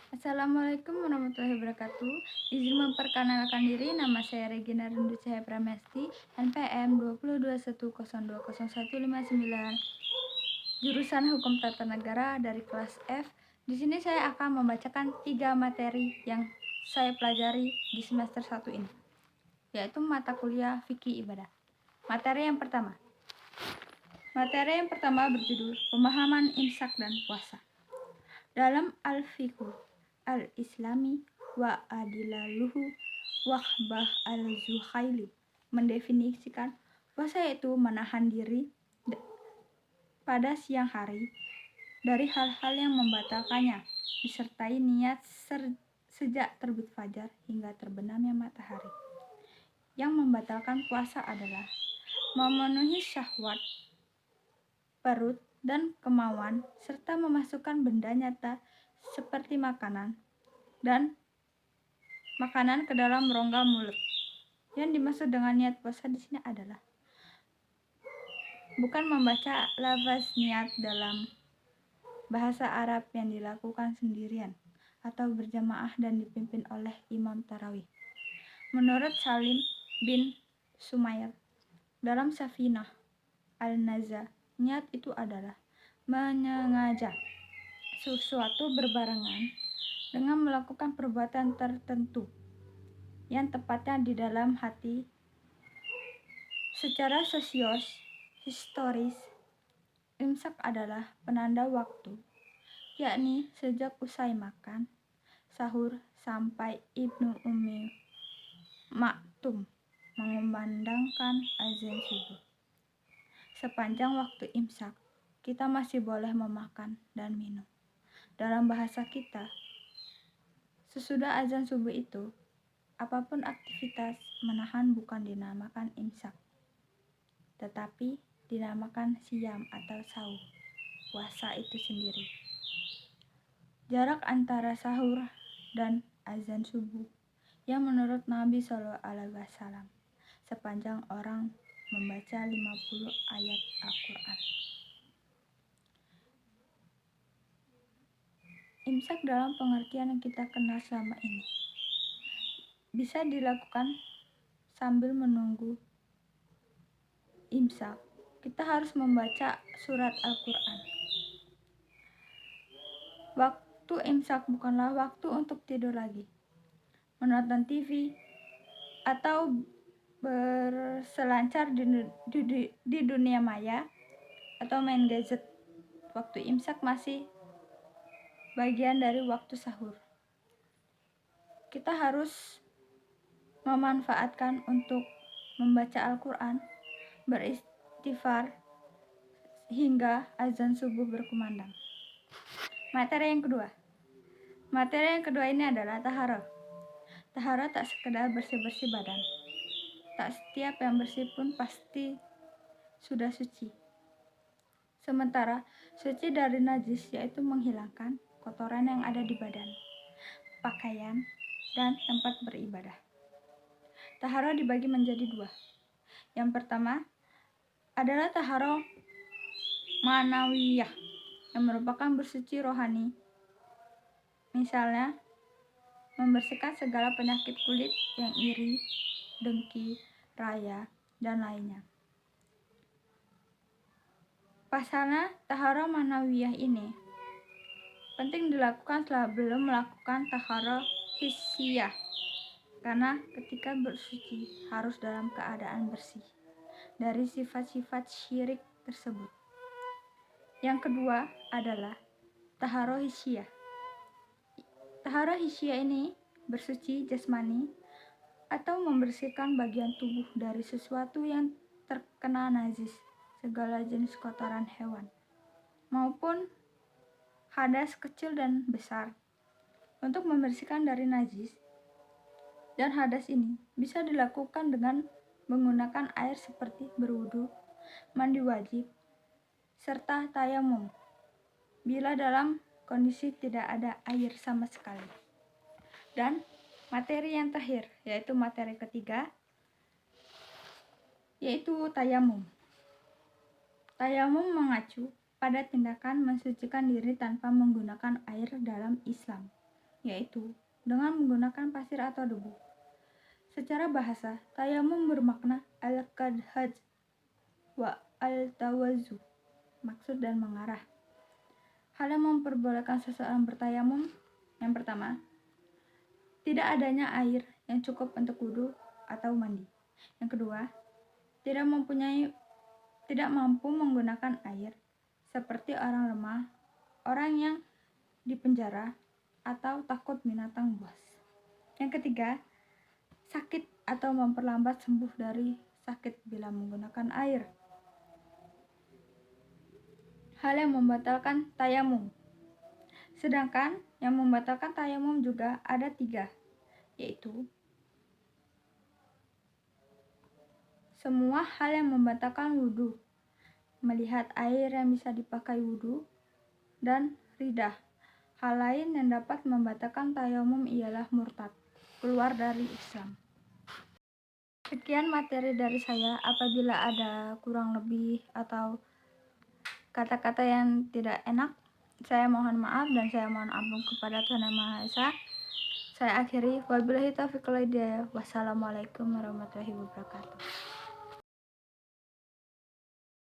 Assalamualaikum warahmatullahi wabarakatuh. Izin memperkenalkan diri, nama saya Regina Rindu Cahaya Pramesti, NPM 221020159, jurusan Hukum Tata Negara dari kelas F. Di sini saya akan membacakan 3 materi yang saya pelajari di semester 1 ini, yaitu mata kuliah Fikih Ibadah. Materi yang pertama berjudul Pemahaman Imsak dan Puasa. Dalam Al-Fiqh Al-Islami wa Adilaluhu Wahbah Al-Zuhaili mendefinisikan puasa yaitu menahan diri pada siang hari dari hal-hal yang membatalkannya, disertai niat sejak terbit fajar hingga terbenamnya matahari. Yang membatalkan puasa adalah memenuhi syahwat perut dan kemauan, serta memasukkan benda nyata seperti makanan ke dalam rongga mulut. Yang dimaksud dengan niat puasa di sini adalah bukan membaca lafaz niat dalam bahasa Arab yang dilakukan sendirian atau berjamaah dan dipimpin oleh imam tarawih. Menurut Salim bin Sumair dalam Safinah Al-Naza, niat itu adalah menyengaja sesuatu berbarengan dengan melakukan perbuatan tertentu yang tepatnya di dalam hati. Secara historis, imsak adalah penanda waktu, yakni sejak usai makan, sahur sampai Ibnu Ummi Maktum mengumandangkan azan subuh. Sepanjang waktu imsak, kita masih boleh memakan dan minum. Dalam bahasa kita, sesudah azan subuh itu, apapun aktivitas menahan bukan dinamakan imsak, tetapi dinamakan siam atau sahur, puasa itu sendiri. Jarak antara sahur dan azan subuh yang menurut Nabi SAW sepanjang orang membaca 50 ayat Al-Quran. Imsak dalam pengertian yang kita kenal selama ini bisa dilakukan sambil menunggu imsak. Kita harus membaca surat Al-Quran. Waktu imsak bukanlah waktu untuk tidur lagi, menonton TV, atau berselancar di dunia maya atau main gadget. Waktu imsak masih bagian dari waktu sahur. Kita harus memanfaatkan untuk membaca Al-Quran, beristighfar hingga azan subuh berkumandang. Materi yang kedua ini adalah taharah. Taharah tak sekedar bersih-bersih badan. Tak setiap yang bersih pun pasti sudah suci. Sementara suci dari najis yaitu menghilangkan kotoran yang ada di badan, pakaian, dan tempat beribadah. Taharah dibagi menjadi 2. Yang pertama adalah taharah ma'nawiyah yang merupakan bersuci rohani. Misalnya, membersihkan segala penyakit kulit yang iri, dengki, raya, dan lainnya. Pasalnya, taharah ma'nawiyah ini penting dilakukan setelah belum melakukan taharah hissiyah, karena ketika bersuci harus dalam keadaan bersih dari sifat-sifat syirik tersebut. Yang kedua adalah taharah hissiyah. Taharah hissiyah ini bersuci jasmani atau membersihkan bagian tubuh dari sesuatu yang terkena najis, segala jenis kotoran hewan maupun hadas kecil dan besar. Untuk membersihkan dari najis dan hadas ini bisa dilakukan dengan menggunakan air seperti berwudu, mandi wajib, serta tayamum bila dalam kondisi tidak ada air sama sekali. Dan materi yang terakhir, yaitu materi ketiga, yaitu tayamum. Tayamum mengacu pada tindakan mensucikan diri tanpa menggunakan air dalam Islam. yaitu dengan menggunakan pasir atau debu. Secara bahasa, tayamum bermakna al-qadhaj wa al-tawazu, maksud dan mengarah. Hal yang memperbolehkan seseorang bertayamum, yang pertama, tidak adanya air yang cukup untuk wudhu atau mandi. Yang kedua, tidak mampu menggunakan air, seperti orang lemah, orang yang di penjara, atau takut binatang buas. Yang ketiga, sakit atau memperlambat sembuh dari sakit bila menggunakan air. Hal yang membatalkan tayamum. Sedangkan yang membatalkan tayamum juga ada 3, yaitu semua hal yang membatalkan wudhu, melihat air yang bisa dipakai wudhu, dan ridah. Hal lain yang dapat membatalkan tayamum ialah murtad, keluar dari Islam. Sekian materi dari saya. Apabila ada kurang lebih atau kata-kata yang tidak enak, saya mohon maaf dan saya mohon ampun kepada Tuhan Yang Maha Esa. Saya akhiri, wabillahi taufiq wal hidayah. Wassalamualaikum warahmatullahi wabarakatuh.